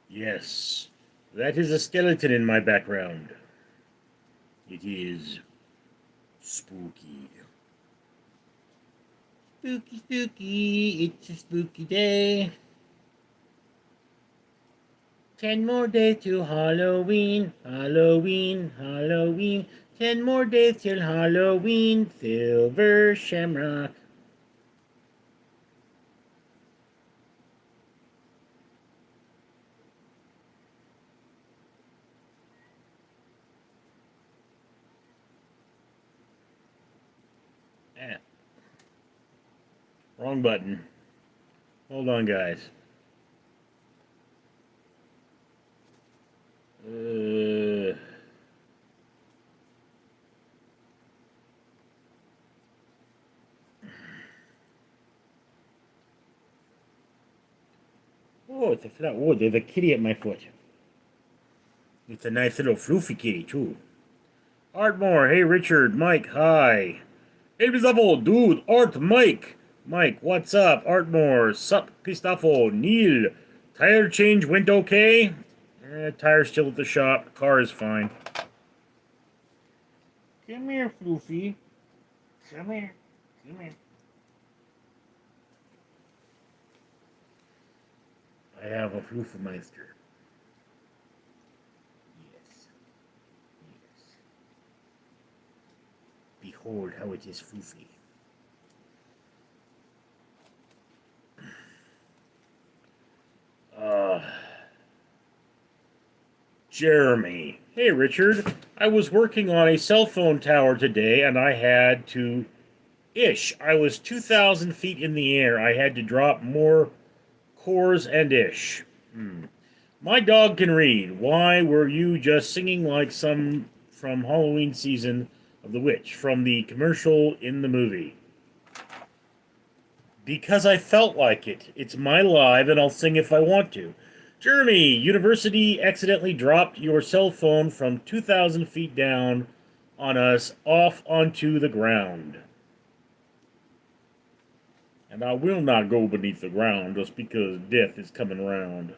Yes, that is a skeleton in my background. It is spooky. Spooky, spooky, it's a spooky day. 10 more days till Halloween, Halloween, Halloween. 10 more days till Halloween, Silver Shamrock. Ah, wrong button. Hold on, guys. Uh, oh, it's a flat. Oh, there's a kitty at my foot. It's a nice little floofy kitty, too. Artmore, hey Richard, Mike, hi. Hey, Level, dude, Art, Mike. Mike, what's up? Artmore, sup, Pistafo, Neal. Tire change went okay? Tire's still at the shop. Car is fine. Come here, Floofy. Come here. Come here. I have a Floofmeister. Yes. Yes. Behold how it is Floofy. Uh, Jeremy. Hey, Richard. I was working on a cell phone tower today and I had to. I was 2,000 feet in the air. I had to drop more cores and ish. My dog can read. Why were you just singing like some from Halloween season of The Witch from the commercial in the movie? Because I felt like it. It's my live and I'll sing if I want to. Jeremy, university accidentally dropped your cell phone from 2,000 feet down on us off onto the ground. And I will not go beneath the ground just because death is coming round.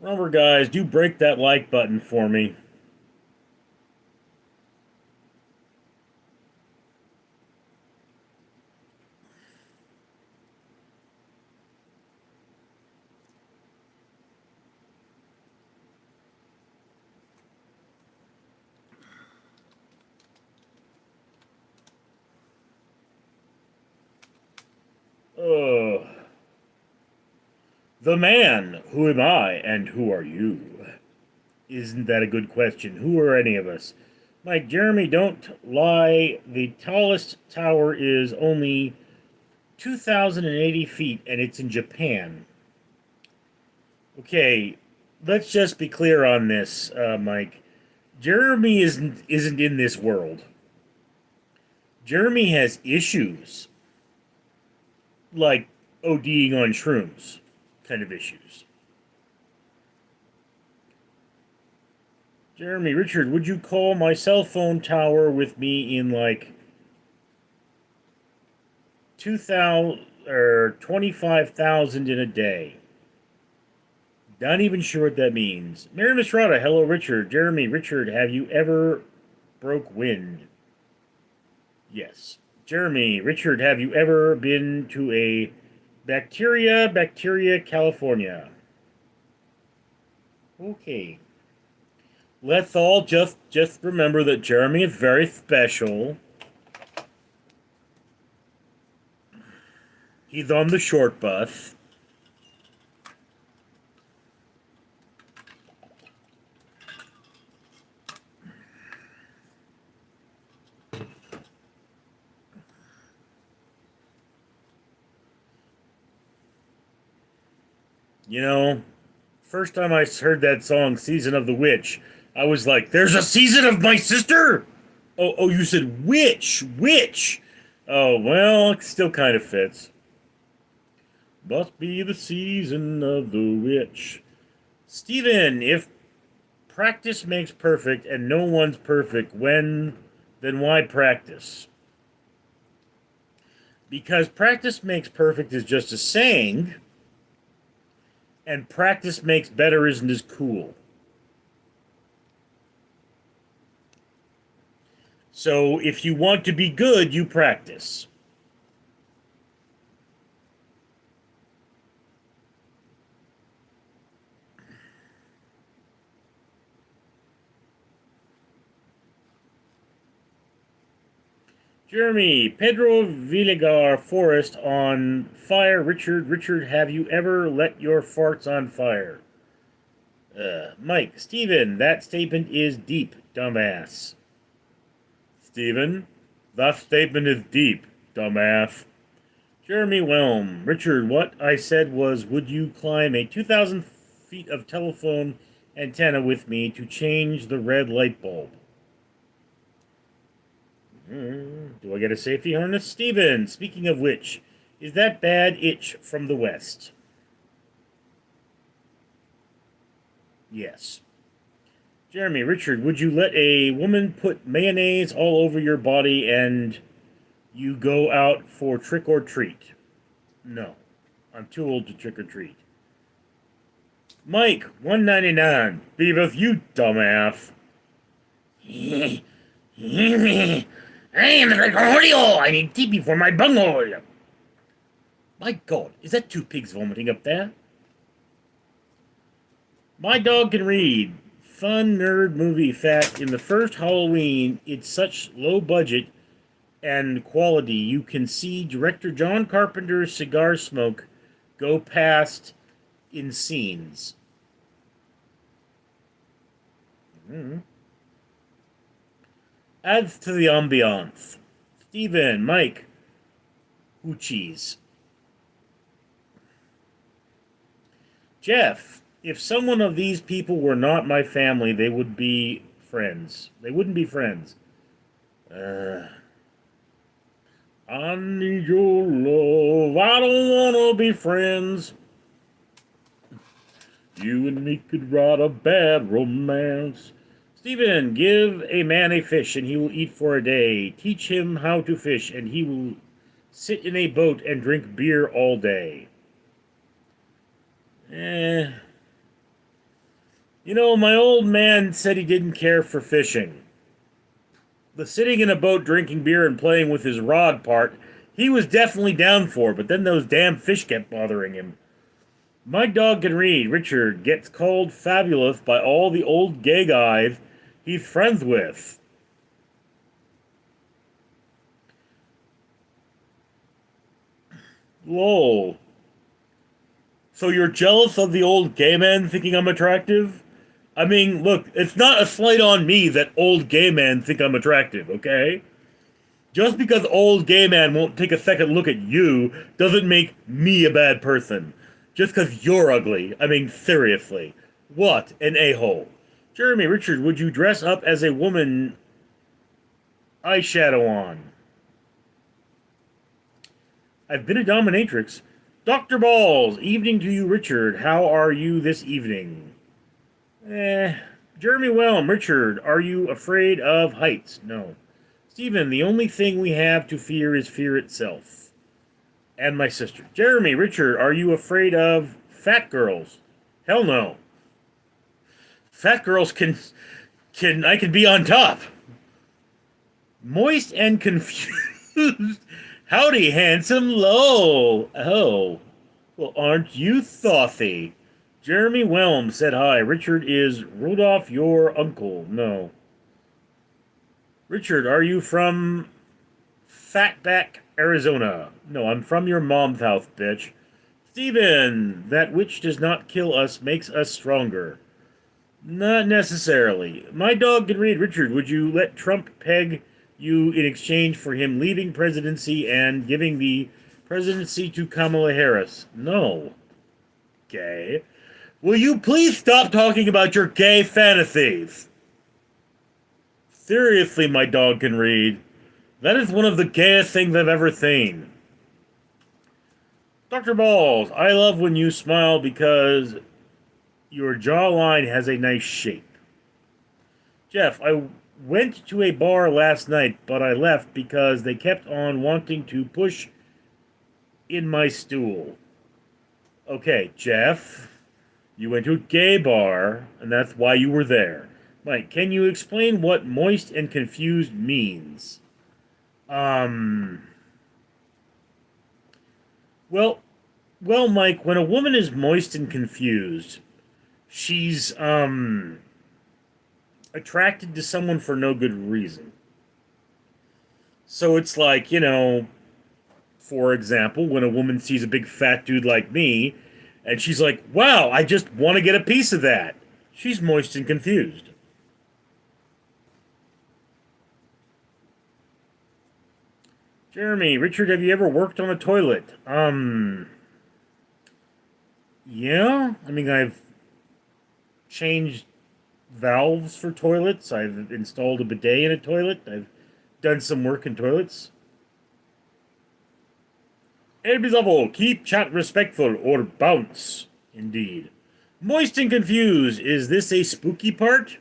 Remember, guys, do break that like button for me. Uh, the man. Who am I and who are you? Isn't that a good question? Who are any of us? Mike, Jeremy, don't lie. The tallest tower is only 2,080 feet and it's in Japan. Okay, let's just be clear on this, Mike. Jeremy isn't in this world. Jeremy has issues, like ODing on shrooms, kind of issues. Jeremy, Richard, would you call my cell phone tower with me in like 2,000 or 25,000 in a day? Not even sure what that means. Mary Misrata, hello, Richard. Jeremy, Richard, have you ever broke wind? Yes. Jeremy, Richard, have you ever been to a Bacteria, California? Okay. Let's all just remember that Jeremy is very special. He's on the short bus. You know, first time I heard that song, Season of the Witch, I was like, there's a season of my sister? Oh, you said witch, witch. Oh, well, it still kind of fits. Must be the season of the witch. Steven, if practice makes perfect and no one's perfect, then why practice? Because practice makes perfect is just a saying, and practice makes better isn't as cool. So if you want to be good, you practice. Jeremy, Pedro Villagar Forest on fire. Richard, have you ever let your farts on fire? Mike, Steven, that statement is deep, dumbass. Steven, that statement is deep, dumbass. Jeremy Whelm, Richard, what I said was, would you climb a 2,000 feet of telephone antenna with me to change the red light bulb? Do I get a safety harness? Steven, speaking of which, is that bad itch from the west? Yes. Jeremy, Richard, would you let a woman put mayonnaise all over your body and you go out for trick or treat? No. I'm too old to trick or treat. Mike, 199. Be with you, dumbass. I am the Gregorio. I need TP for my bunghole. My God, is that two pigs vomiting up there? My dog can read. Fun nerd movie fact. In the first Halloween, it's such low budget and quality. You can see director John Carpenter's cigar smoke go past in scenes. Adds to the ambiance. Steven, Mike, Hoochies. Jeff, if someone of these people were not my family, they would be friends. They wouldn't be friends. I need your love. I don't want to be friends. You and me could write a bad romance. Stephen, give a man a fish and he will eat for a day. Teach him how to fish and he will sit in a boat and drink beer all day. You know, my old man said he didn't care for fishing. The sitting in a boat drinking beer and playing with his rod part, he was definitely down for, but then those damn fish kept bothering him. My dog can read. Richard gets called fabulous by all the old gay guys he's friends with. Lol. So you're jealous of the old gay men thinking I'm attractive? I mean, look, it's not a slight on me that old gay men think I'm attractive, okay? Just because old gay man won't take a second look at you doesn't make me a bad person. Just because you're ugly. I mean, seriously. What an a-hole. Jeremy, Richard, would you dress up as a woman eyeshadow on? I've been a dominatrix. Dr. Balls, evening to you, Richard. How are you this evening? Jeremy Whelm, Richard, are you afraid of heights? No. Stephen, the only thing we have to fear is fear itself. And my sister. Jeremy, Richard, are you afraid of fat girls? Hell no. Fat girls I can be on top. Moist and confused. Howdy, handsome. Low. Oh. Well, aren't you saucy? Jeremy Whelm said hi. Richard, is Rudolph your uncle? No. Richard, are you from Fatback, Arizona? No, I'm from your mom's house, bitch. Steven, that which does not kill us makes us stronger. Not necessarily. My dog can read. Richard, would you let Trump peg you in exchange for him leaving presidency and giving the presidency to Kamala Harris? No. Gay. Will you please stop talking about your gay fantasies? Seriously, my dog can read. That is one of the gayest things I've ever seen. Dr. Balls, I love when you smile because your jawline has a nice shape. Jeff, I went to a bar last night, but I left because they kept on wanting to push in my stool. Okay, Jeff, you went to a gay bar, and that's why you were there. Mike, can you explain what moist and confused means? Um, well, Mike, when a woman is moist and confused, she's attracted to someone for no good reason. So it's like, for example, when a woman sees a big fat dude like me, and she's like, wow, I just want to get a piece of that. She's moist and confused. Jeremy, Richard, have you ever worked on a toilet? Yeah. I mean, I've changed valves for toilets. I've installed a bidet in a toilet. I've done some work in toilets. Elbizavo, keep chat respectful or bounce. Indeed. Moist and confused. Is this a spooky part?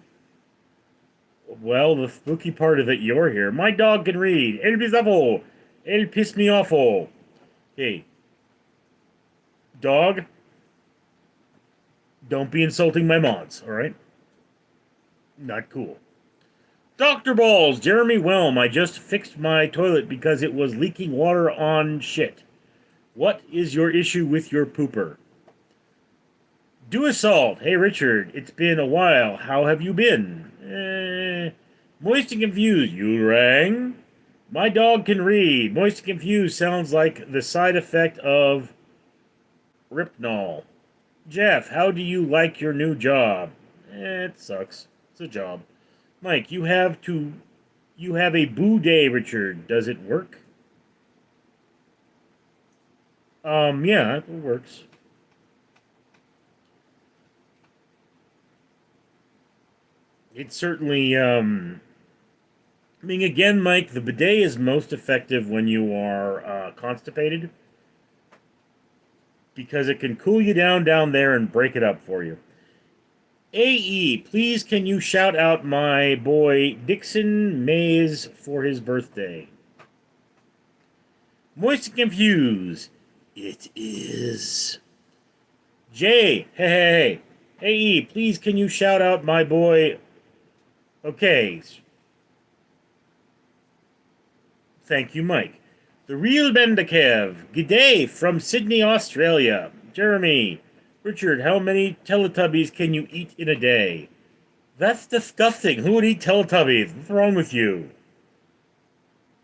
Well, the spooky part of it, you're here. My dog can read. Elbizavo. El piss me offo. Hey, dog, don't be insulting my mods, alright? Not cool. Dr. Balls, Jeremy Whelm, I just fixed my toilet because it was leaking water on shit. What is your issue with your pooper? Do Assault, hey Richard, it's been a while. How have you been? Moist and confused, you rang? My dog can read. Moist and confused sounds like the side effect of Ripnol. Jeff, how do you like your new job? It sucks. It's a job. Mike, you have a boo day, Richard. Does it work? Yeah, it works. It certainly, I mean, again, Mike, the bidet is most effective when you are constipated because it can cool you down there and break it up for you. AE, please can you shout out my boy Dixon Mays for his birthday? Moist and confused. It is. Jay, hey. AE, please can you shout out my boy. Okay. Thank you, Mike. The Real Bendakev. G'day from Sydney, Australia. Jeremy. Richard, how many Teletubbies can you eat in a day? That's disgusting. Who would eat Teletubbies? What's wrong with you?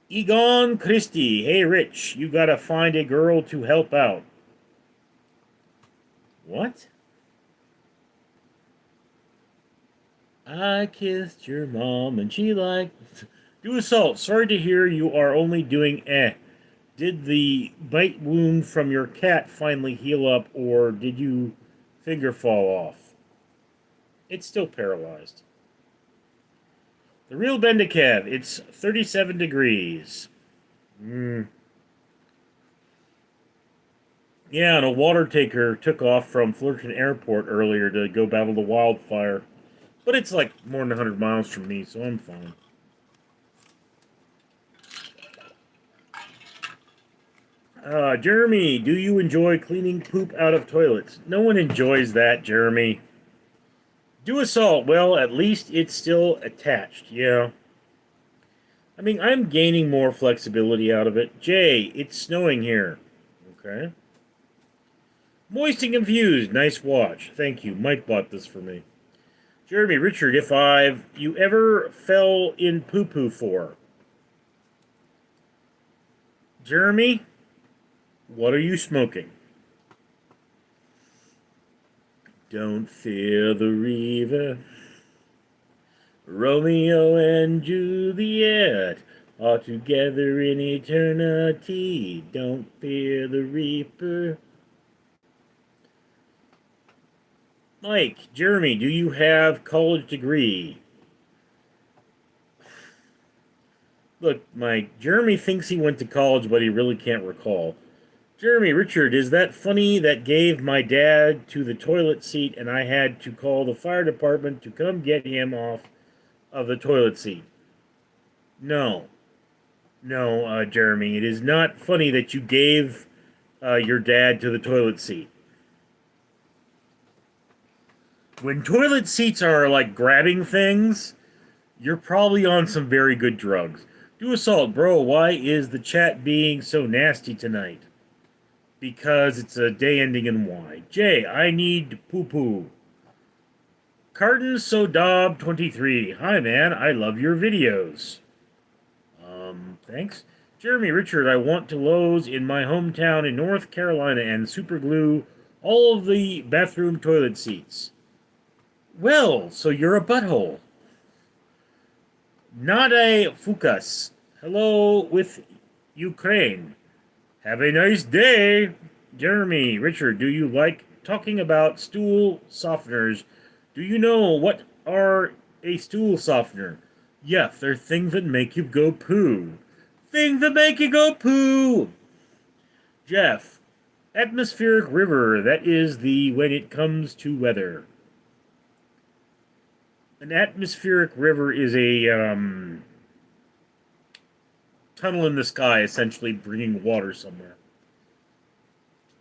Egon Christie. Hey, Rich, you gotta find a girl to help out. What? I kissed your mom and she liked... Do Assault. Sorry to hear you are only doing Did the bite wound from your cat finally heal up, or did your finger fall off? It's still paralyzed. The Real Bendakev. It's 37 degrees. Yeah, and a water taker took off from Fullerton Airport earlier to go battle the wildfire. But it's like more than 100 miles from me, so I'm fine. Jeremy, do you enjoy cleaning poop out of toilets? No one enjoys that, Jeremy. Do Assault. Well, at least it's still attached, yeah. I mean, I'm gaining more flexibility out of it. Jay, it's snowing here. Okay. Moist and confused. Nice watch. Thank you. Mike bought this for me. Jeremy, Richard, if you ever fell in poo-poo for? Jeremy? What are you smoking? Don't fear the river. Romeo and Juliet are together in eternity. Don't fear the reaper. Mike, Jeremy, do you have college degree? Look, Mike, Jeremy thinks he went to college, but he really can't recall. Jeremy, Richard, is that funny that gave my dad to the toilet seat and I had to call the fire department to come get him off of the toilet seat? No. No, Jeremy, it is not funny that you gave your dad to the toilet seat. When toilet seats are like grabbing things, you're probably on some very good drugs. Do assault, bro. Why is the chat being so nasty tonight? Because it's a day ending in Y. Jay, I need poo poo. Carton Sodob 23. Hi, man. I love your videos. Thanks. Jeremy Richard, I want to Lowe's in my hometown in North Carolina and super glue all of the bathroom toilet seats. Well, so you're a butthole. Nade Fukas. Hello with Ukraine. Have a nice day. Jeremy, Richard, do you like talking about stool softeners? Do you know what are a stool softener? Yeah, they're things that make you go poo. Things that make you go poo. Jeff, atmospheric river, that is the when it comes to weather. An atmospheric river is a tunnel in the sky, essentially bringing water somewhere.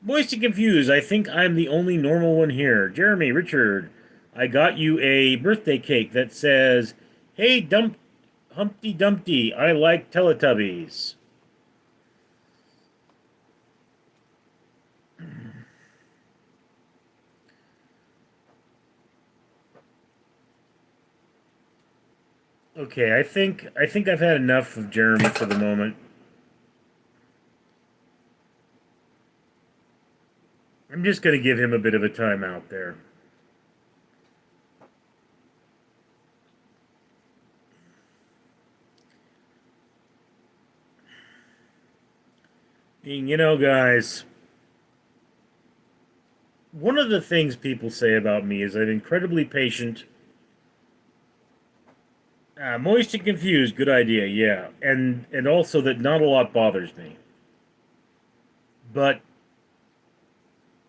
Moist and confused, I think I'm the only normal one here. Jeremy, Richard, I got you a birthday cake that says, Hey, Humpty Dumpty, I like Teletubbies. Okay, I think I've had enough of Jeremy for the moment. I'm just going to give him a bit of a timeout there. And, you know, guys, one of the things people say about me is I'm incredibly patient. Moist and confused, good idea, yeah. And also that not a lot bothers me. But,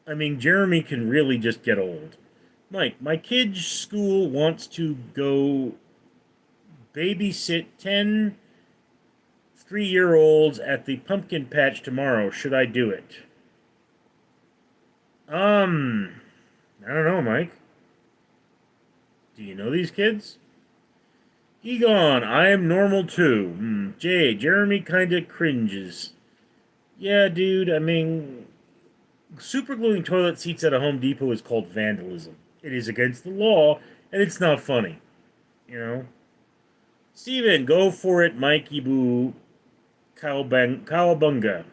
I mean, Jeremy can really just get old. Mike, my kid's school wants to go babysit 10 3-year-olds at the pumpkin patch tomorrow. Should I do it? I don't know, Mike. Do you know these kids? Egon, I am normal too. Jay, Jeremy kinda cringes. Yeah, dude, I mean, supergluing toilet seats at a Home Depot is called vandalism. It is against the law, and it's not funny. You know? Steven, go for it, Mikey Boo. Cowabunga.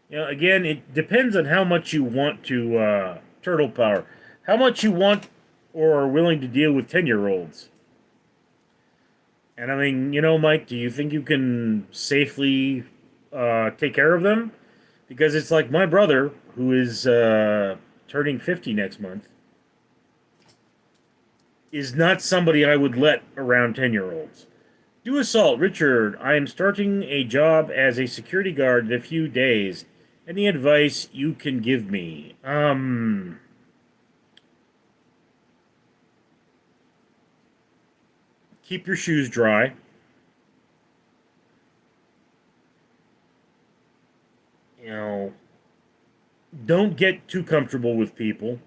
You know, again, it depends on how much you want to turtle power. How much you want or are willing to deal with 10-year-olds. And I mean, you know, Mike, do you think you can safely take care of them? Because it's like my brother, who is turning 50 next month, is not somebody I would let around 10-year-olds. Do assault, Richard. I am starting a job as a security guard in a few days. Any advice you can give me? Keep your shoes dry. You know, don't get too comfortable with people.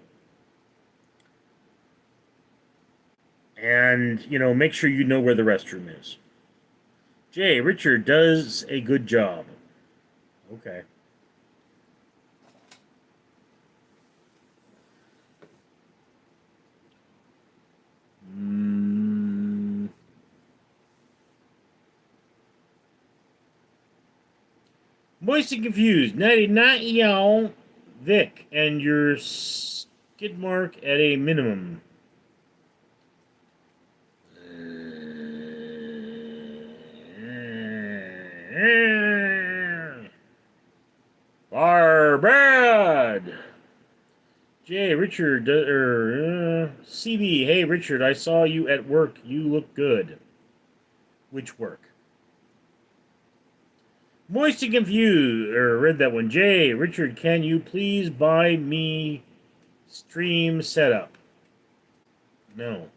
And, you know, make sure you know where the restroom is. Jay, Richard does a good job. Okay. Moist and confused. Not y'all. Vic, and your skid mark at a minimum. Barbad. Jay, Richard, CB, hey Richard, I saw you at work. You look good. Which work? Moist and confused, read that one. Jay, Richard, can you please buy me stream setup? No.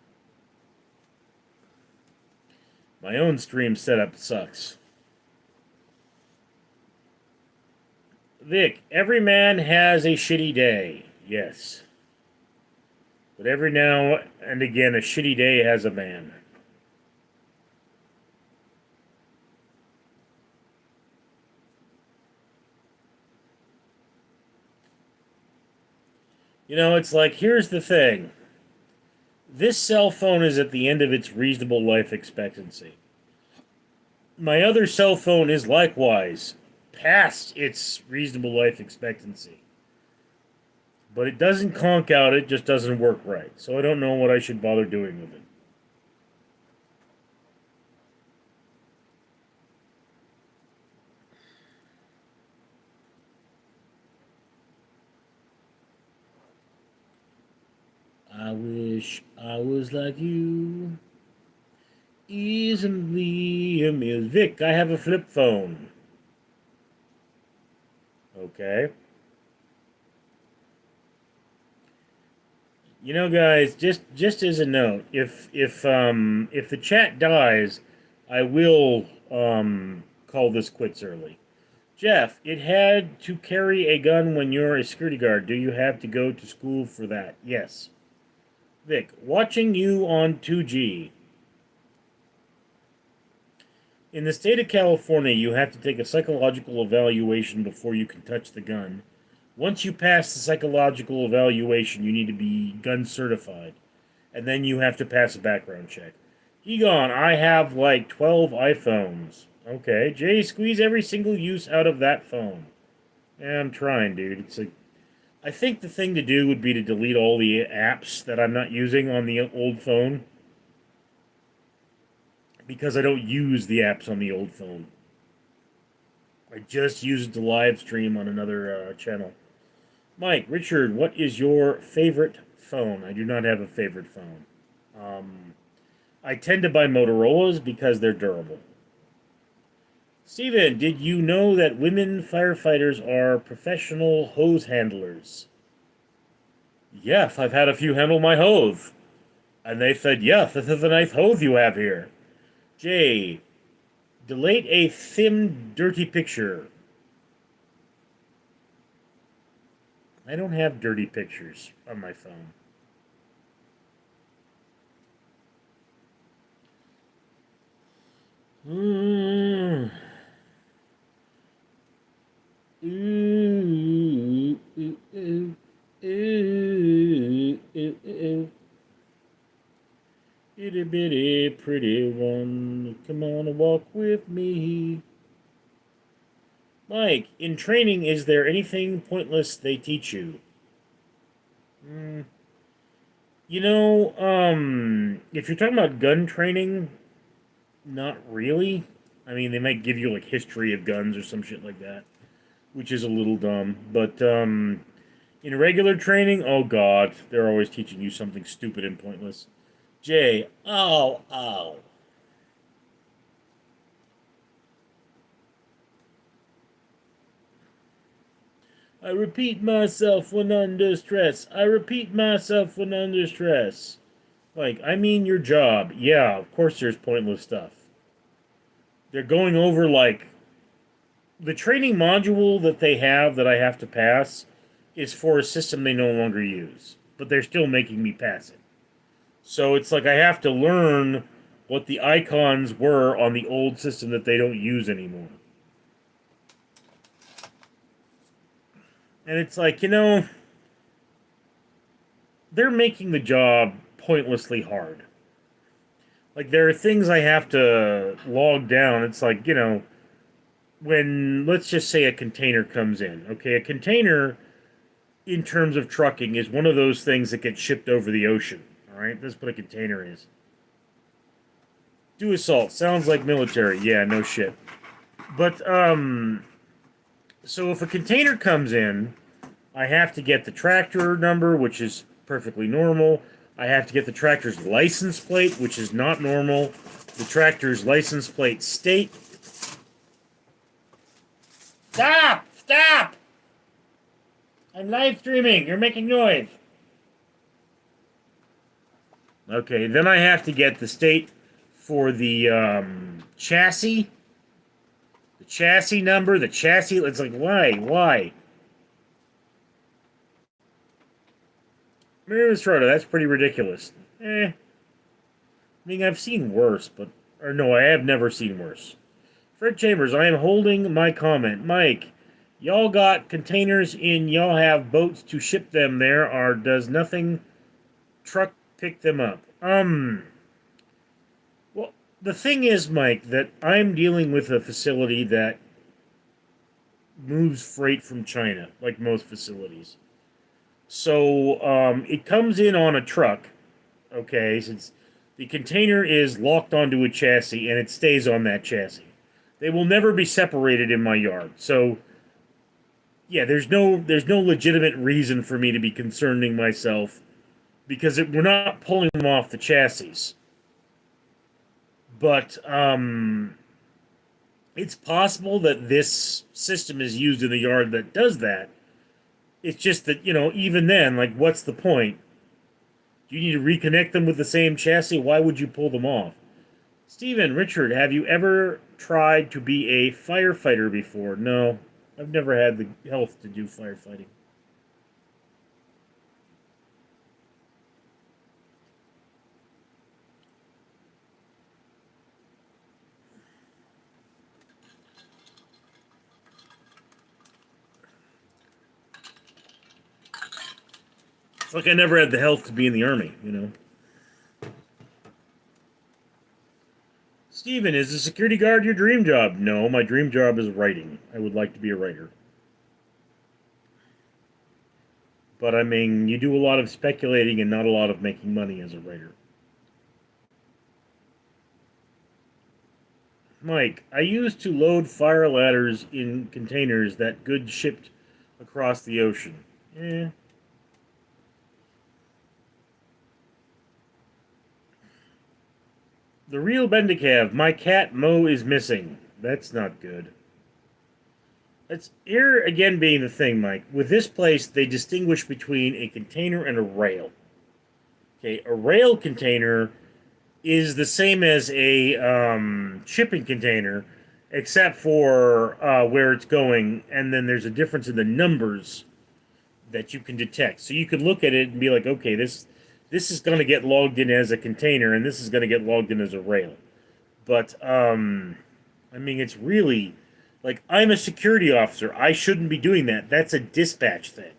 My own stream setup sucks. Vic, every man has a shitty day. Yes. But every now and again, a shitty day has a man. You know, it's like, here's the thing. This cell phone is at the end of its reasonable life expectancy. My other cell phone is likewise past its reasonable life expectancy. But it doesn't conk out, it just doesn't work right. So I don't know what I should bother doing with it. I wish I was like you. Easily amused. Vic, I have a flip phone. Okay. You know, guys, just as a note, if the chat dies, I will call this quits early. Jeff, it had to carry a gun when you're a security guard. Do you have to go to school for that? Yes. Vic, watching you on 2G. In the state of California, you have to take a psychological evaluation before you can touch the gun. Once you pass the psychological evaluation, you need to be gun certified. And then you have to pass a background check. Egon, I have like 12 iPhones. Okay, Jay, squeeze every single use out of that phone. Yeah, I'm trying, dude. It's like, I think the thing to do would be to delete all the apps that I'm not using on the old phone. Because I don't use the apps on the old phone. I just use it to live stream on another channel. Mike, Richard, what is your favorite phone? I do not have a favorite phone. I tend to buy Motorola's because they're durable. Steven, did you know that women firefighters are professional hose handlers? Yes, I've had a few handle my hose. And they said, yes, this is a nice hose you have here. Jay, delete a thin, dirty picture. I don't have dirty pictures on my phone. Itty bitty pretty one, come on and walk with me. Mike, in training, is there anything pointless they teach you? You know, if you're talking about gun training, not really. I mean, they might give you like history of guns or some shit like that, which is a little dumb. But in regular training, oh god, they're always teaching you something stupid and pointless. Jay, ow. I repeat myself when under stress. I repeat myself when under stress. Like, I mean your job. Yeah, of course there's pointless stuff. They're going over, like, the training module that they have that I have to pass is for a system they no longer use. But they're still making me pass it. So it's like I have to learn what the icons were on the old system that they don't use anymore. And it's like, you know, they're making the job pointlessly hard. Like, there are things I have to log down. It's like, you know, when, let's just say a container comes in. Okay, a container, in terms of trucking, is one of those things that gets shipped over the ocean. Alright, that's what a container is. Do assault. Sounds like military. Yeah, no shit. But, so if a container comes in, I have to get the tractor number, which is perfectly normal. I have to get the tractor's license plate, which is not normal. The tractor's license plate state. Stop! Stop! I'm live streaming. You're making noise. Okay, then I have to get the state for the chassis. The chassis number, the chassis. It's like, why? Why? Mary Strada, that's pretty ridiculous. I mean, I've seen worse, but. Or no, I have never seen worse. Fred Chambers, I am holding my comment. Mike, y'all got containers in, y'all have boats to ship them there, or does nothing truck pick them up? Well, the thing is, Mike, that I'm dealing with a facility that moves freight from China, like most facilities. So it comes in on a truck, okay, since the container is locked onto a chassis and it stays on that chassis. They will never be separated in my yard. So yeah, there's no legitimate reason for me to be concerning myself because we're not pulling them off the chassis. But it's possible that this system is used in the yard that does that. It's just that, even then, like, what's the point? Do you need to reconnect them with the same chassis? Why would you pull them off? Steven, Richard, have you ever tried to be a firefighter before? No, I've never had the health to do firefighting. It's like I never had the health to be in the army. Steven, is the security guard your dream job? No, my dream job is writing. I would like to be a writer. But I mean, you do a lot of speculating and not a lot of making money as a writer. Mike, I used to load fire ladders in containers that goods shipped across the ocean. Eh. The real Bendicav, my cat Mo is missing. That's not good. That's here again being the thing, Mike. With this place, they distinguish between a container and a rail. Okay, a rail container is the same as a shipping container, except for where it's going, and then there's a difference in the numbers that you can detect. So you can look at it and be like, okay, this is going to get logged in as a container, and this is going to get logged in as a rail. But I mean, it's really like I'm a security officer. I shouldn't be doing that. That's a dispatch thing.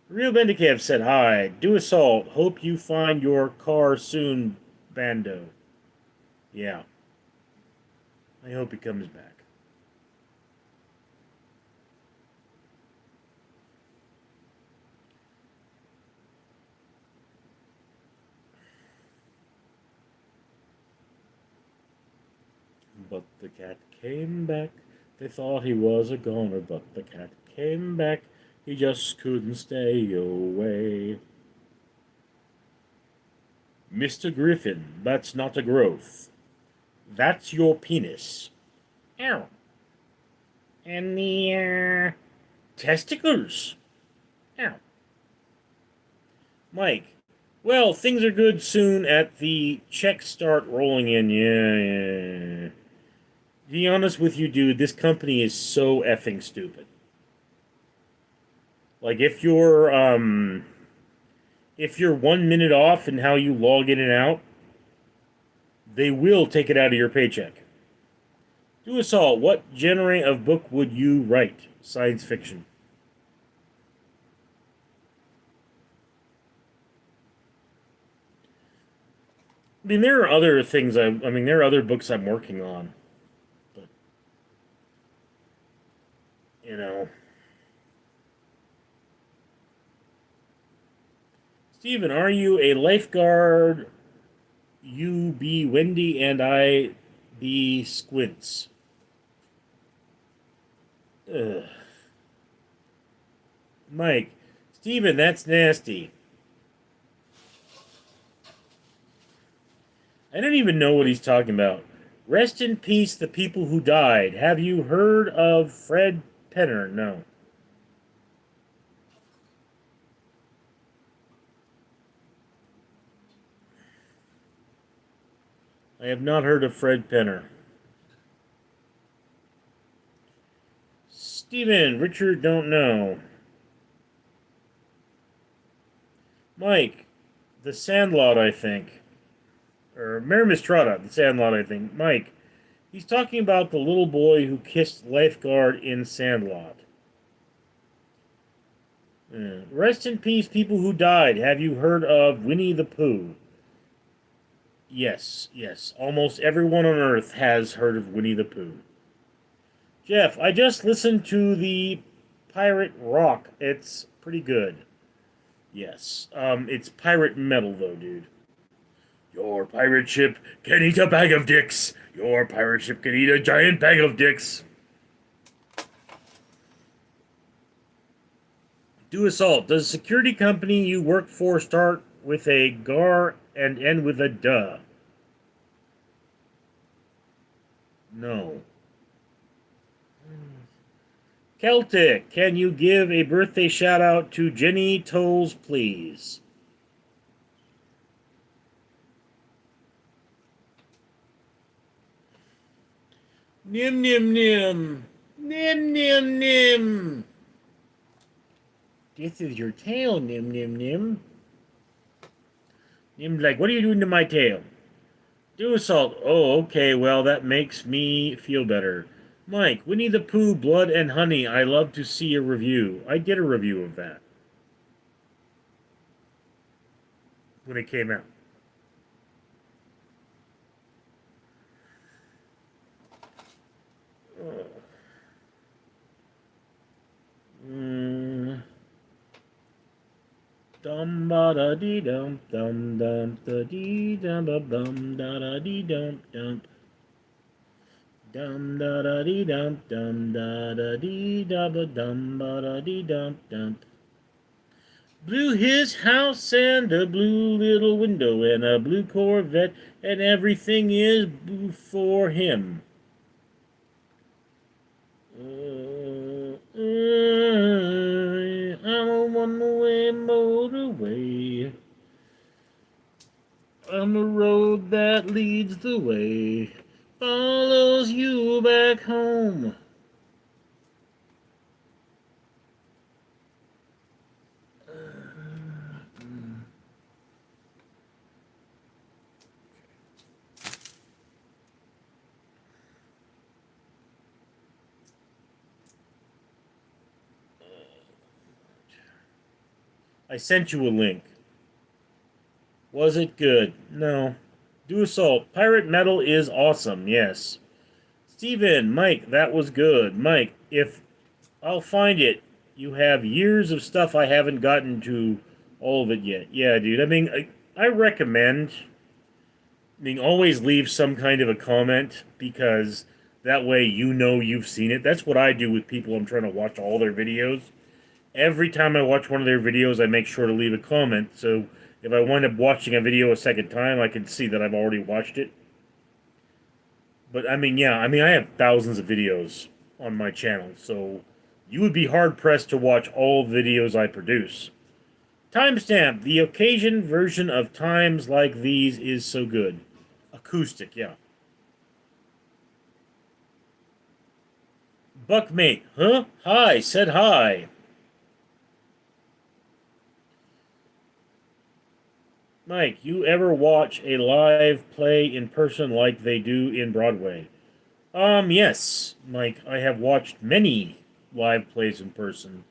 Real Bendicav said hi. Do assault. Hope you find your car soon, Bando. Yeah. I hope he comes back. But the cat came back. They thought he was a goner, but the cat came back. He just couldn't stay away. Mr. Griffin, that's not a growth. That's your penis. Ow. And the testicles. Ow. Mike, well, things are good soon at the checks start rolling in. Yeah. To be honest with you, dude, this company is so effing stupid. Like if you're 1 minute off in how you log in and out, they will take it out of your paycheck. Do us all. What genre of book would you write? Science fiction. I mean, there are other things. I mean, there are other books I'm working on, but you know, Stephen, are you a lifeguard? You be Wendy and I be Squints. Ugh. Mike, Stephen, that's nasty. I don't even know what he's talking about. Rest in peace, the people who died. Have you heard of Fred Penner? No. I have not heard of Fred Penner. Steven, Richard, don't know. Mike, The Sandlot, I think. Or Mary Mistrata, The Sandlot, I think. Mike, he's talking about the little boy who kissed lifeguard in Sandlot. Rest in peace, people who died. Have you heard of Winnie the Pooh? Yes, yes. Almost everyone on Earth has heard of Winnie the Pooh. Jeff, I just listened to the Pirate Rock. It's pretty good. Yes. It's pirate metal, though, dude. Your pirate ship can eat a bag of dicks. Your pirate ship can eat a giant bag of dicks. Do assault. Does the security company you work for start with a gar and end with a duh? No. Celtic, can you give a birthday shout out to Jenny Tolles, please? Nim nim nim. Nim nim nim. This is your tail, Nim Nim Nim. Nim's like, what are you doing to my tail? Do assault. Oh, okay, well, that makes me feel better. Mike, Winnie the Pooh, Blood and Honey. I love to see a review. I did a review of that when it came out. Dum ba da dee dum dum dum da dee dum ba dum da da dee dum dum dum da da dee dum dum da da dee da ba dum ba da dee dum dum. Blew his house and a blue little window and a blue Corvette and everything is blue for him. I'm a one-way motorway on the road that leads the way, follows you back home. I sent you a link. Was it good? No. Do assault. Pirate metal is awesome, yes. Steven, Mike, that was good. Mike, if I'll find it, you have years of stuff I haven't gotten to all of it yet. Yeah, dude. I mean, I recommend, always leave some kind of a comment because that way you know you've seen it. That's what I do with people I'm trying to watch all their videos. Every time I watch one of their videos, I make sure to leave a comment, so if I wind up watching a video a second time, I can see that I've already watched it. But, yeah, I have thousands of videos on my channel, so you would be hard-pressed to watch all videos I produce. Timestamp. The occasion version of Times Like These is so good. Acoustic, yeah. Buckmate. Huh? Hi. Said hi. Mike, you ever watch a live play in person like they do in Broadway? Yes, Mike, I have watched many live plays in person.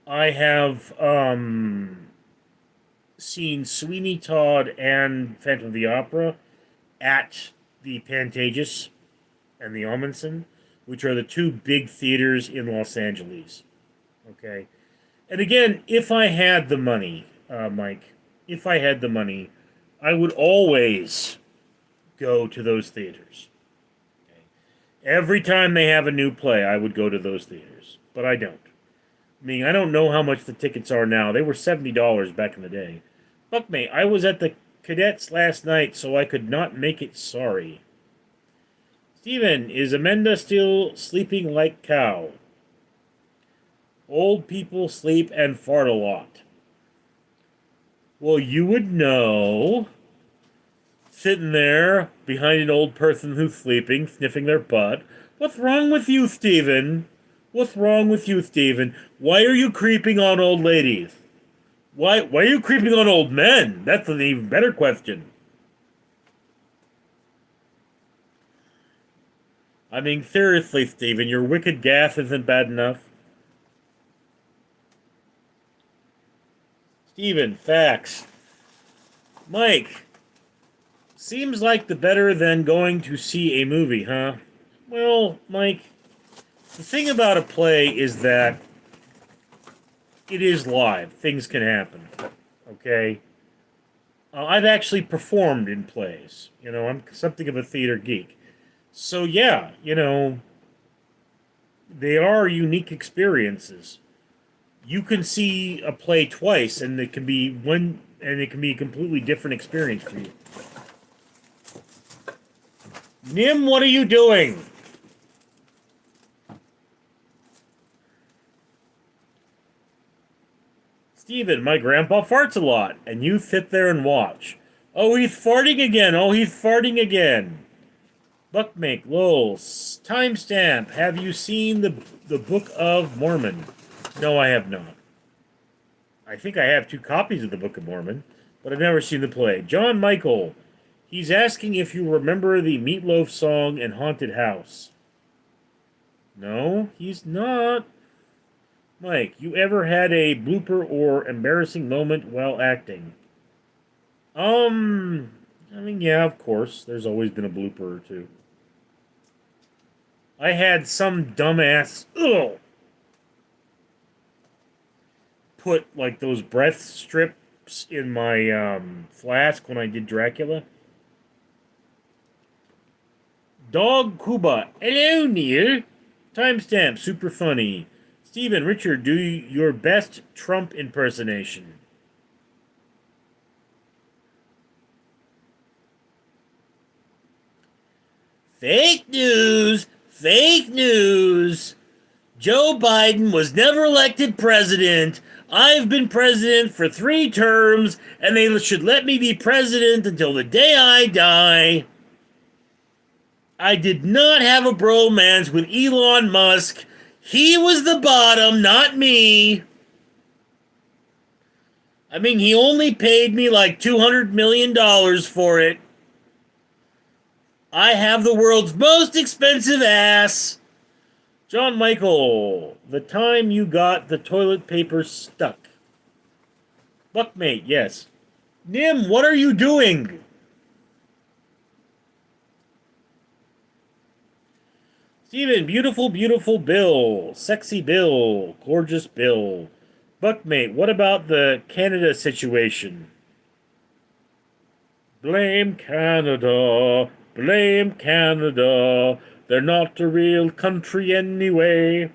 I have, seen Sweeney Todd and Phantom of the Opera at the Pantages and the Ahmanson, which are the two big theaters in Los Angeles. Okay? And again, if I had the money, Mike, if I had the money, I would always go to those theaters. Okay? Every time they have a new play, I would go to those theaters. But I don't. I don't know how much the tickets are now. They were $70 back in the day. Fuck me, I was at the Cadets last night, so I could not make it sorry. Steven, is Amanda still sleeping like cow? Old people sleep and fart a lot. Well, you would know. Sitting there behind an old person who's sleeping, sniffing their butt. What's wrong with you, Steven? What's wrong with you, Stephen? Why are you creeping on old ladies? Why are you creeping on old men? That's an even better question. I mean, seriously, Stephen, your wicked gas isn't bad enough. Stephen, facts. Mike, seems like the better than going to see a movie, huh? Well, Mike, the thing about a play is that it is live. Things can happen. Okay? I've actually performed in plays. I'm something of a theater geek. So, yeah, they are unique experiences. You can see a play twice, and it can be a completely different experience for you. Nim, what are you doing? Steven, my grandpa farts a lot, and you sit there and watch. Oh, he's farting again. Oh, he's farting again. Buckmake, lol. Timestamp. Have you seen the Book of Mormon? No, I have not. I think I have 2 copies of the Book of Mormon, but I've never seen the play. John Michael. He's asking if you remember the Meatloaf song and Haunted House. No, he's not. Mike, you ever had a blooper or embarrassing moment while acting? I mean, yeah, of course. There's always been a blooper or two. I had some dumbass put like those breath strips in my flask when I did Dracula. Dog Cuba. Hello, Neil. Timestamp. Super funny. Steven, Richard, do your best Trump impersonation. Fake news! Fake news! Joe Biden was never elected president. I've been president for 3 terms, and they should let me be president until the day I die. I did not have a bromance with Elon Musk. He was the bottom, not me. I mean, he only paid me like $200 million for it. I have the world's most expensive ass. John Michael, the time you got the toilet paper stuck. Buckmate, yes. Nim, what are you doing? Steven, beautiful, beautiful Bill. Sexy Bill. Gorgeous Bill. Buckmate, what about the Canada situation? Blame Canada. Blame Canada. They're not a real country anyway.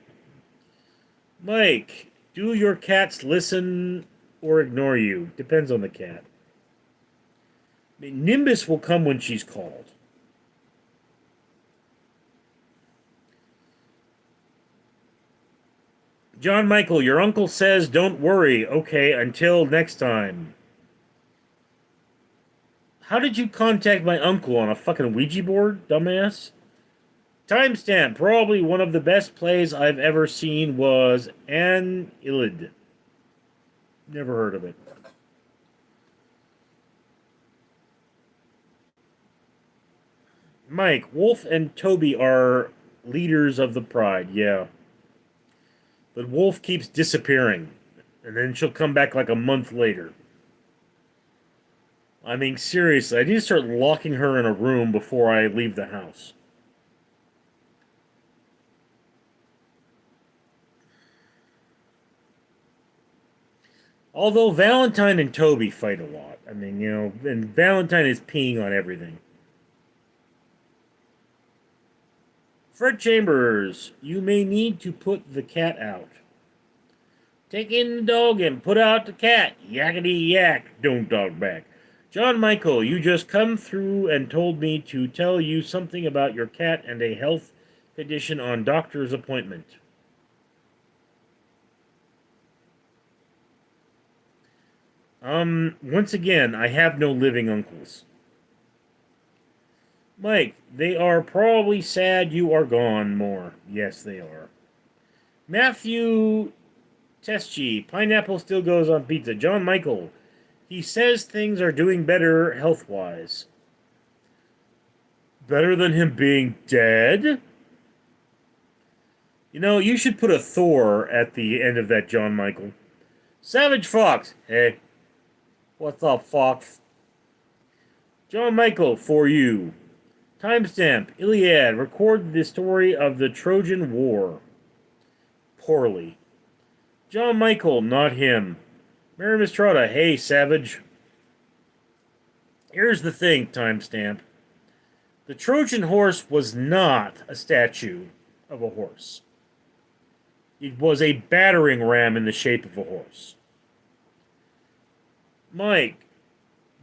Mike, do your cats listen or ignore you? Depends on the cat. I mean, Nimbus will come when she's called. John Michael, your uncle says don't worry. Okay, until next time. How did you contact my uncle on a fucking Ouija board, dumbass? Timestamp. Probably one of the best plays I've ever seen was An Illid. Never heard of it. Mike, Wolf and Toby are leaders of the Pride, yeah. But Wolf keeps disappearing. And then she'll come back like a month later. I mean, seriously, I need to start locking her in a room before I leave the house. Although Valentine and Toby fight a lot. I mean, and Valentine is peeing on everything. Fred Chambers, you may need to put the cat out. Take in the dog and put out the cat. Yakety yak, don't dog back. John Michael, you just come through and told me to tell you something about your cat and a health condition on doctor's appointment. Once again, I have no living uncles. Mike, they are probably sad you are gone more. Yes, they are. Matthew Teschi, pineapple still goes on pizza. John Michael, he says things are doing better health wise. Better than him being dead? You know, you should put a Thor at the end of that, John Michael. Savage Fox, hey. What's up, Fox? John Michael, for you. Timestamp, Iliad, record the story of the Trojan War. Poorly. John Michael, not him. Mary Mistrata, hey, Savage. Here's the thing, timestamp. The Trojan horse was not a statue of a horse. It was a battering ram in the shape of a horse. Mike,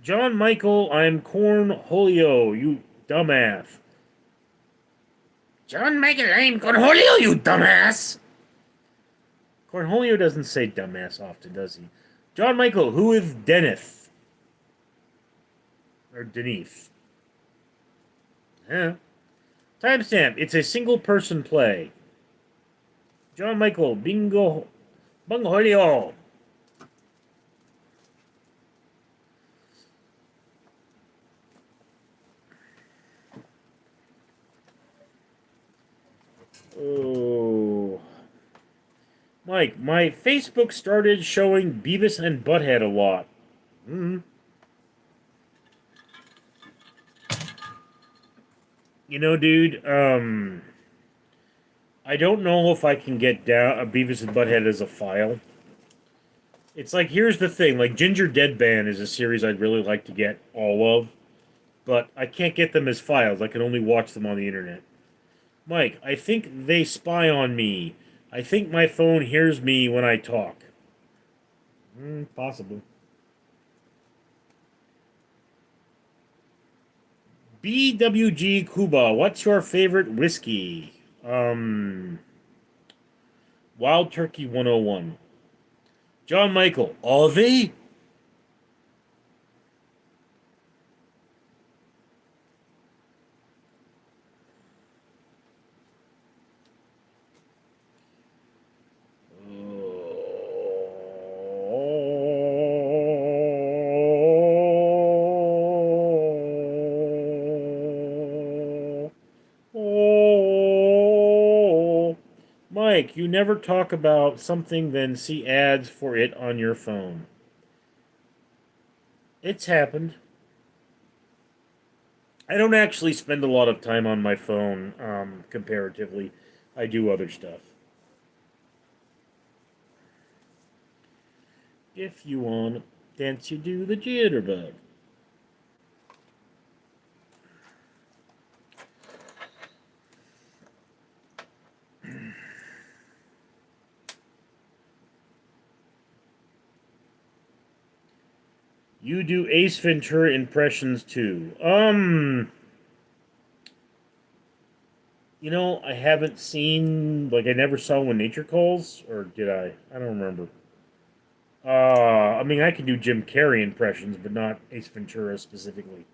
John Michael, I'm Cornholio, you dumbass. John Michael, I'm Cornholio, you dumbass. Cornholio doesn't say dumbass often, does he? John Michael, who is Dennis? Or Denise? Yeah. Timestamp, it's a single person play. John Michael, bingo, bungholio. Oh. Mike, my Facebook started showing Beavis and Butthead a lot. Mm-hmm. You know, dude, I don't know if I can get down a Beavis and Butthead as a file. It's like, here's the thing, like, Ginger Deadband is a series I'd really like to get all of, but I can't get them as files. I can only watch them on the internet. Mike, I think they spy on me. I think my phone hears me when I talk. Possible. BWG Cuba, what's your favorite whiskey? Wild Turkey 101. John Michael, Aussie? Mike, you never talk about something then see ads for it on your phone. It's happened. I don't actually spend a lot of time on my phone, comparatively. I do other stuff. If you want to dance, you do the jitterbug. You do Ace Ventura impressions too. You know, I haven't seen, like, I never saw When Nature Calls, or did I? I don't remember. I mean, I can do Jim Carrey impressions, but not Ace Ventura specifically.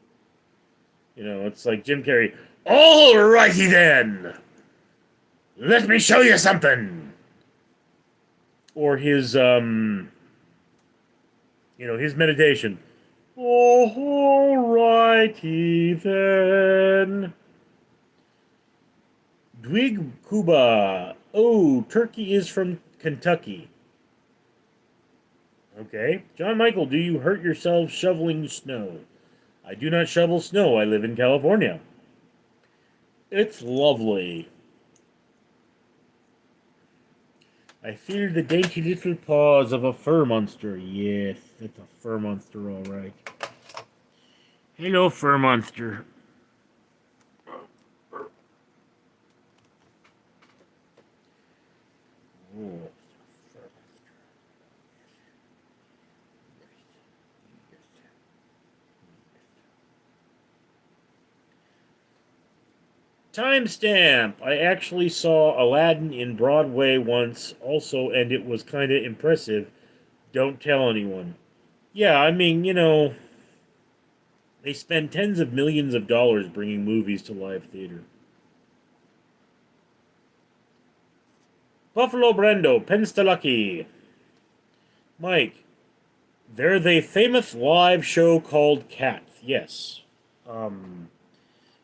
You know, it's like Jim Carrey. Alrighty then! Let me show you something! Or his, his meditation. Alrighty then. Dwig Kuba. Oh, turkey is from Kentucky. Okay. John Michael, do you hurt yourself shoveling snow? I do not shovel snow. I live in California. It's lovely. I feel the dainty little paws of a fur monster. Yes, it's a fur monster, all right. Hello, fur monster. Oh. Timestamp. I actually saw Aladdin in Broadway once, also, and it was kind of impressive. Don't tell anyone. Yeah, I mean, they spend tens of millions of dollars bringing movies to live theater. Buffalo Brando, Penstallucky. Mike, there's a famous live show called Cats. Yes. Um,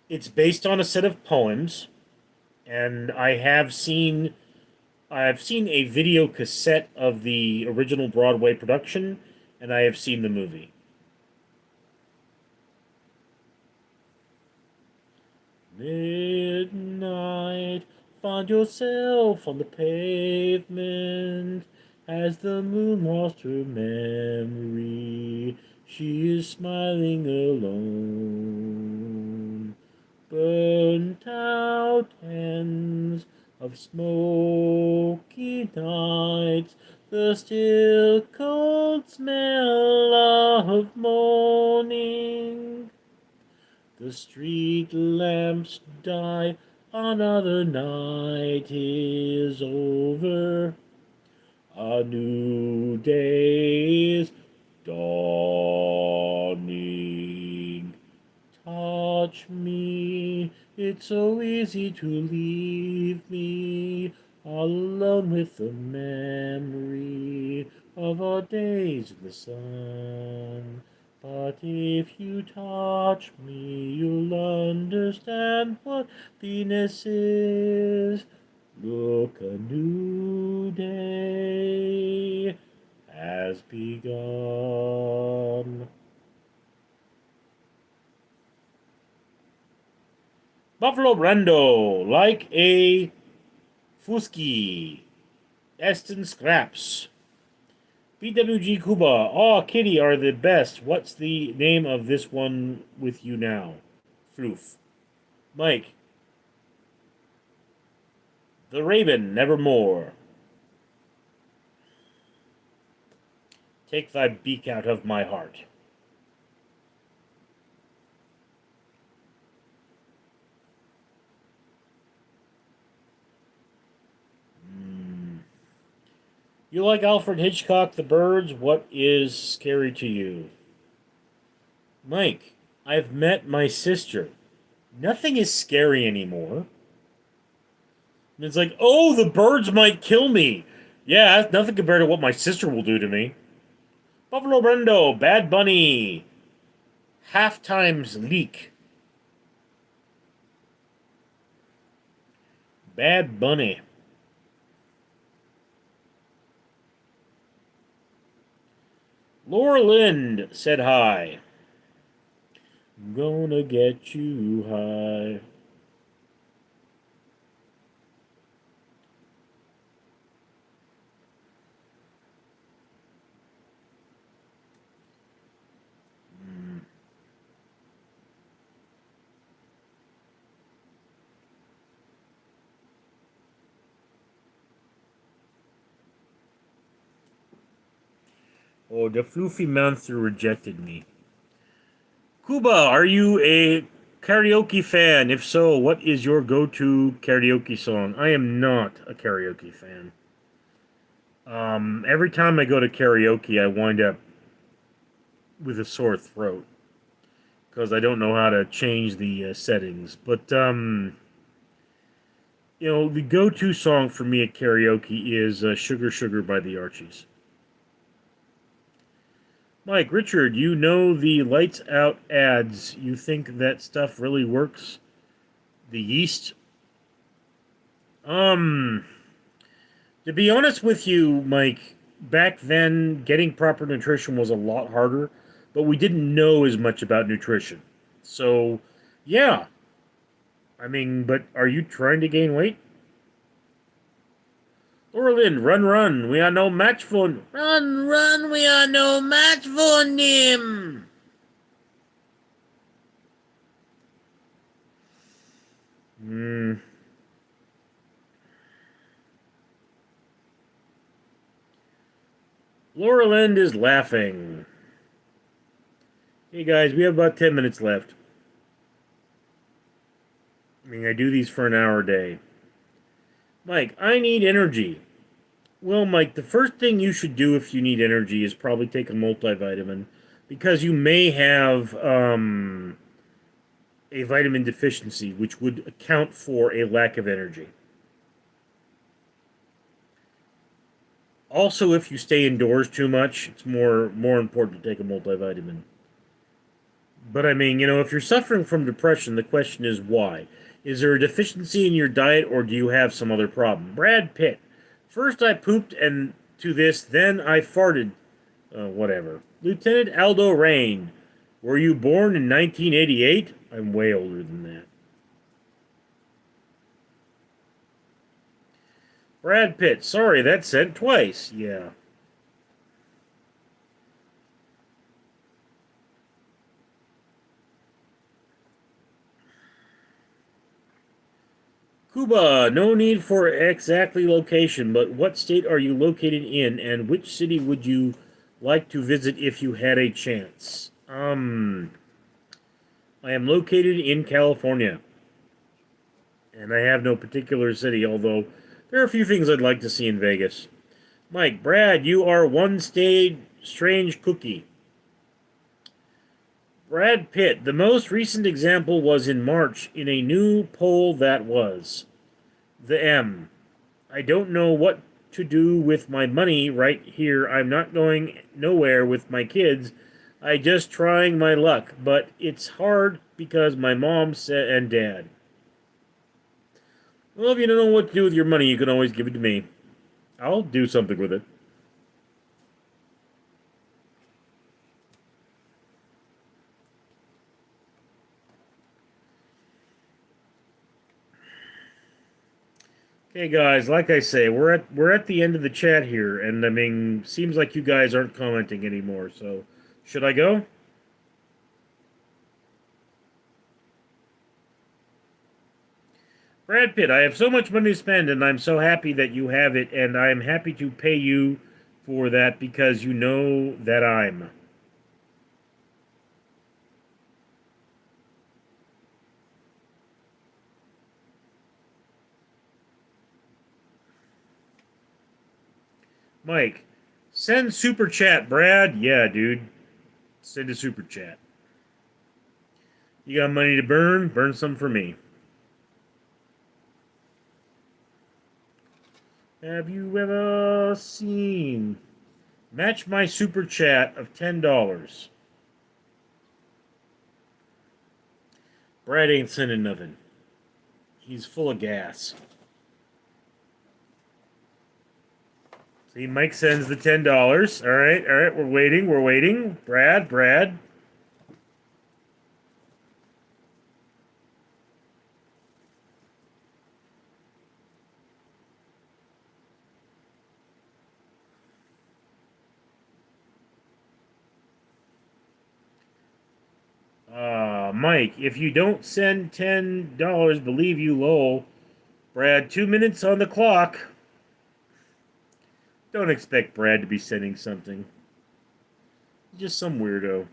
it's based on a set of poems, and I have seen a video cassette of the original Broadway production, and I have seen the movie. Midnight, find yourself on the pavement as the moon lost her memory. She is smiling alone. Burnt out ends of smoky nights, the still cold smell of morning. The street lamps die, another night is over. A new day is dawning. Touch me, it's so easy to leave me alone with the memory of our days in the sun. But if you touch me, you'll understand what Venus is. Look, a new day has begun. Buffalo Brando, like a Fusky. Eston Scraps. BWG Cuba, Aw, Kitty are the best. What's the name of this one with you now? Floof. Mike. The Raven, Nevermore. Take thy beak out of my heart. You like Alfred Hitchcock, The Birds? What is scary to you? Mike, I've met my sister. Nothing is scary anymore. And it's like, oh, the birds might kill me. Yeah, that's nothing compared to what my sister will do to me. Buffalo Brendo, Bad Bunny, Half Times Leak. Bad Bunny. Laura Lind said hi. I'm gonna get you high. Oh, the floofy monster rejected me. Cuba, are you a karaoke fan? If so, what is your go-to karaoke song? I am not a karaoke fan. Every time I go to karaoke, I wind up with a sore throat because I don't know how to change the settings. But the go-to song for me at karaoke is "Sugar Sugar" by the Archies. Mike, Richard, you know the lights out ads. You think that stuff really works? The yeast? Um, to be honest with you, Mike, back then getting proper nutrition was a lot harder, but we didn't know as much about nutrition. So, yeah. I mean, but are you trying to gain weight? Orlin, run, run. We are no match for. Run, run. We are no match for him. Hmm. Laura Lind is laughing. Hey guys, we have about 10 minutes left. I mean, I do these for an hour a day. Mike, I need energy. Well, Mike, the first thing you should do if you need energy is probably take a multivitamin because you may have a vitamin deficiency, which would account for a lack of energy. Also, if you stay indoors too much, it's more important to take a multivitamin. But I mean, if you're suffering from depression, the question is why? Is there a deficiency in your diet, or do you have some other problem? Brad Pitt. First I pooped and to this, then I farted. Whatever. Lieutenant Aldo Rain. Were you born in 1988? I'm way older than that. Brad Pitt. Sorry, that said twice. Yeah. Cuba, no need for exactly location, but what state are you located in, and which city would you like to visit if you had a chance? I am located in California, and I have no particular city, although there are a few things I'd like to see in Vegas. Mike, Brad, you are one stayed strange cookie. Brad Pitt, the most recent example was in March in a new poll that was. The M. I don't know what to do with my money right here. I'm not going nowhere with my kids. I just trying my luck, but it's hard because my mom said and dad. Well, if you don't know what to do with your money, you can always give it to me. I'll do something with it. Okay, guys, like I say, we're at the end of the chat here, and I mean, seems like you guys aren't commenting anymore. So, should I go? Brad Pitt, I have so much money to spend, and I'm so happy that you have it, and I'm happy to pay you for that because you know that I'm. Mike, send super chat, Brad. Yeah, dude. Send a super chat. You got money to burn? Burn some for me. Have you ever seen? Match my super chat of $10. Brad ain't sending nothing. He's full of gas. See, Mike sends the $10. All right, we're waiting, we're waiting. Brad. Mike, if you don't send $10, believe you, lol. Brad, 2 minutes on the clock. Don't expect Brad to be sending something. Just some weirdo.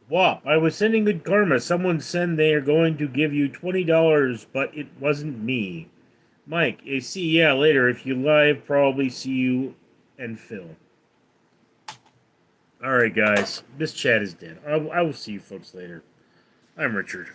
Wop, I was sending good karma. Someone said they are going to give you $20, but it wasn't me. Mike, see yeah later. If you live, probably see you and Phil. Alright, guys. This chat is dead. I will see you folks later. I'm Richard.